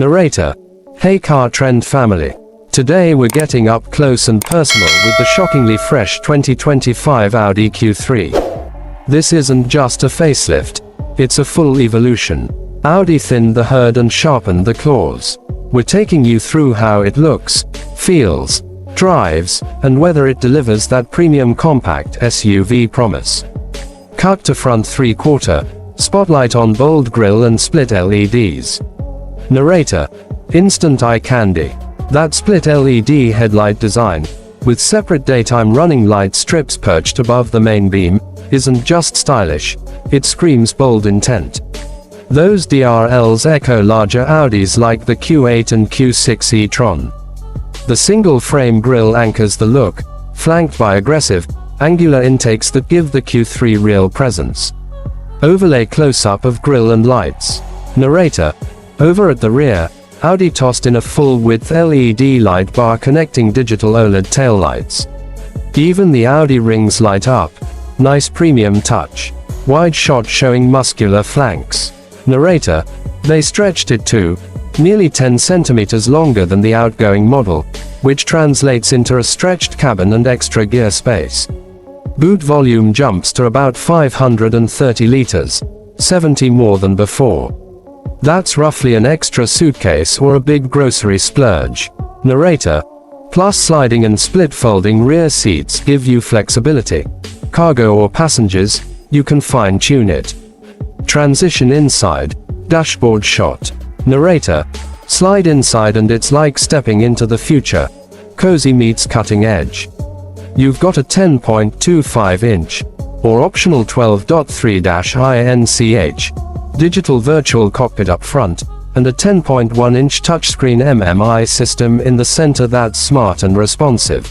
Narrator: Hey car trend family. Today we're getting up close and personal with the shockingly fresh 2025 Audi Q3. This isn't just a facelift, it's a full evolution. Audi thinned the herd and sharpened the claws. We're taking you through how it looks, feels, drives, and whether it delivers that premium compact SUV promise. Cut to front 3/4, spotlight on bold grille and split LEDs. Narrator: Instant eye candy. That split LED headlight design, with separate daytime running light strips perched above the main beam, isn't just stylish, it screams bold intent. Those DRLs echo larger Audis like the Q8 and Q6 e-tron. The single-frame grille anchors the look, flanked by aggressive, angular intakes that give the Q3 real presence. Overlay close-up of grille and lights. Narrator: Over at the rear, Audi tossed in a full-width LED light bar connecting digital OLED taillights. Even the Audi rings light up. Nice premium touch. Wide shot showing muscular flanks. Narrator: They stretched it to nearly 10 centimeters longer than the outgoing model, which translates into a stretched cabin and extra gear space. Boot volume jumps to about 530 liters, 70 more than before. That's roughly an extra suitcase or a big grocery splurge. Narrator: Plus sliding and split folding rear seats give you flexibility. Cargo or passengers, you can fine-tune it. Transition inside, dashboard shot. Narrator: Slide inside and it's like stepping into the future. Cozy meets cutting edge. You've got a 10.25-inch, or optional 12.3-inch, digital virtual cockpit up front, and a 10.1-inch touchscreen MMI system in the center that's smart and responsive.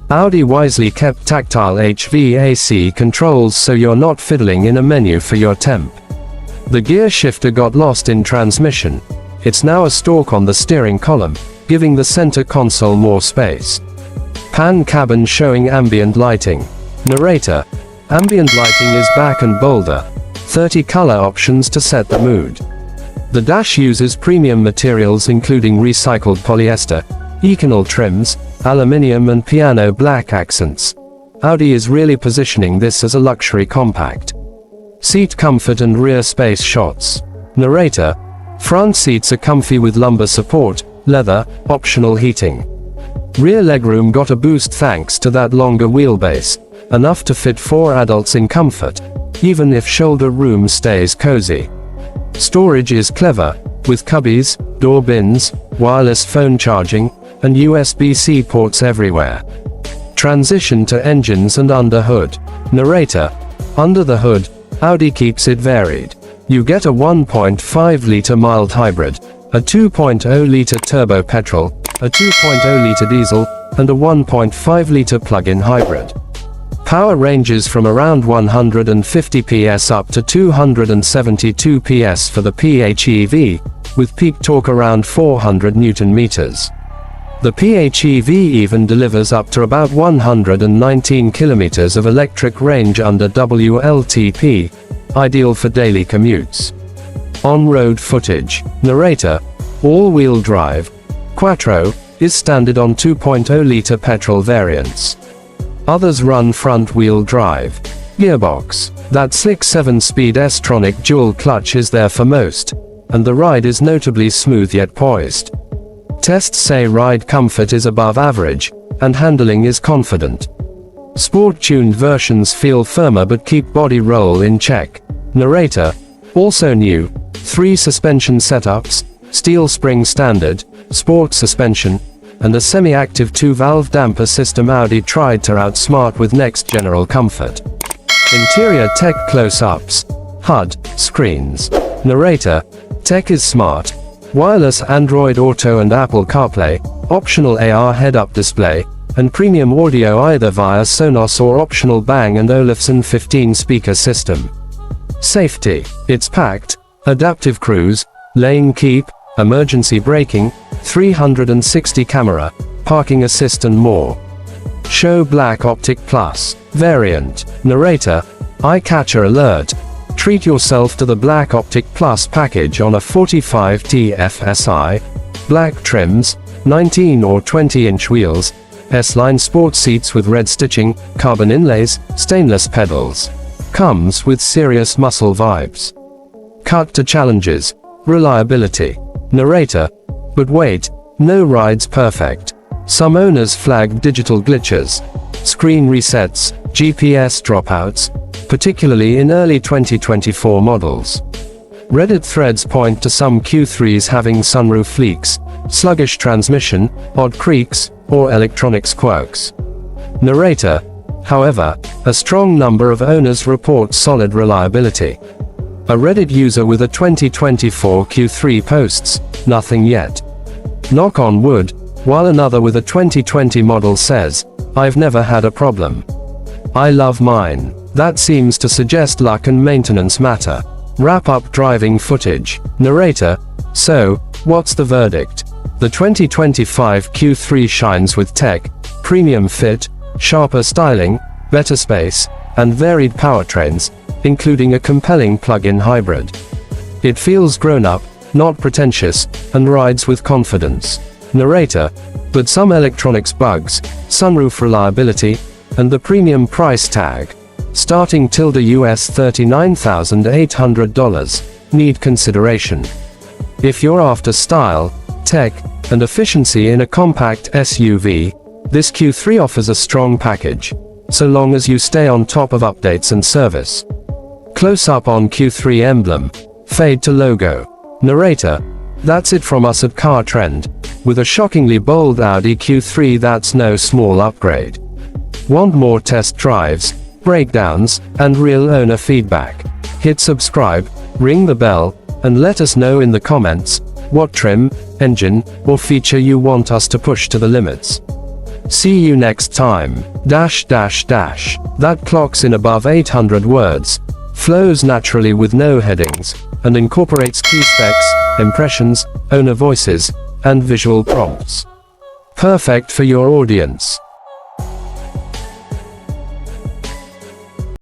Audi wisely kept tactile HVAC controls so you're not fiddling in a menu for your temp. The gear shifter got lost in transmission. It's now a stalk on the steering column, giving the center console more space. Pan cabin showing ambient lighting. Narrator: Ambient lighting is back and bolder. 30 color options to set the mood. The dash uses premium materials including recycled polyester, Econol trims, aluminium and piano black accents. Audi is really positioning this as a luxury compact. Seat comfort and rear space shots. Narrator: Front seats are comfy with lumbar support, leather, optional heating. Rear legroom got a boost thanks to that longer wheelbase, enough to fit 4 adults in comfort, even if shoulder room stays cozy. Storage is clever, with cubbies, door bins, wireless phone charging, and USB-C ports everywhere. Transition to engines and under hood. Narrator: Under the hood, Audi keeps it varied. You get a 1.5-liter mild hybrid, a 2.0-liter turbo petrol, a 2.0-liter diesel, and a 1.5-liter plug-in hybrid. Power ranges from around 150 PS up to 272 PS for the PHEV, with peak torque around 400 Nm. The PHEV even delivers up to about 119 km of electric range under WLTP, ideal for daily commutes. On-road footage. Narrator: All-wheel drive. Quattro is standard on 2.0-liter petrol variants. Others run front-wheel drive. Gearbox. That slick 7-speed S-tronic dual clutch is there for most, and the ride is notably smooth yet poised. Tests say ride comfort is above average, and handling is confident. Sport-tuned versions feel firmer but keep body roll in check. Narrator: Also new, 3 suspension setups, steel spring standard, sport suspension, and a semi-active 2-valve damper system Audi tried to outsmart with next general comfort. Interior tech close-ups. HUD, screens. Narrator: Tech is smart. Wireless Android Auto and Apple CarPlay, optional AR head-up display, and premium audio either via Sonos or optional Bang & Olufsen 15-speaker system. Safety. It's packed. Adaptive cruise, lane keep, emergency braking, 360 camera, parking assist and more. Show Black Optic Plus variant. Narrator: Eye catcher alert. treat yourself to the Black Optic Plus package on a 45T FSI, black trims, 19 or 20-inch wheels, S-line sport seats with red stitching, carbon inlays, stainless pedals. Comes with serious muscle vibes. Cut to challenges. Reliability. Narrator. But wait, no ride's perfect. Some owners flag digital glitches, screen resets, GPS dropouts, particularly in early 2024 models. Reddit threads point to some Q3s having sunroof leaks, sluggish transmission, odd creaks, or electronics quirks. Narrator. However, a strong number of owners report solid reliability. A Reddit user with a 2024 Q3 posts, "Nothing yet. Knock on wood," while another with a 2020 model says, "I've never had a problem. I love mine." That seems to suggest luck and maintenance matter. Wrap up driving footage. Narrator. So, what's the verdict? The 2025 Q3 shines with tech, premium fit, sharper styling, better space, and varied powertrains, including a compelling plug-in hybrid. It feels grown-up, not pretentious, and rides with confidence. Narrator. But some electronics bugs, sunroof reliability, and the premium price tag, starting US $39,800, need consideration. If you're after style, tech, and efficiency in a compact SUV, this Q3 offers a strong package, so long as you stay on top of updates and service. Close up on Q3 emblem. Fade to logo. Narrator. That's it from us at Car Trend. With a shockingly bold Audi Q3 that's no small upgrade. Want more test drives, breakdowns, and real owner feedback? Hit subscribe, ring the bell, and let us know in the comments what trim, engine, or feature you want us to push to the limits. See you next time. That clocks in above 800 words, flows naturally with no headings, and incorporates key specs, impressions, owner voices, and visual prompts. Perfect for your audience.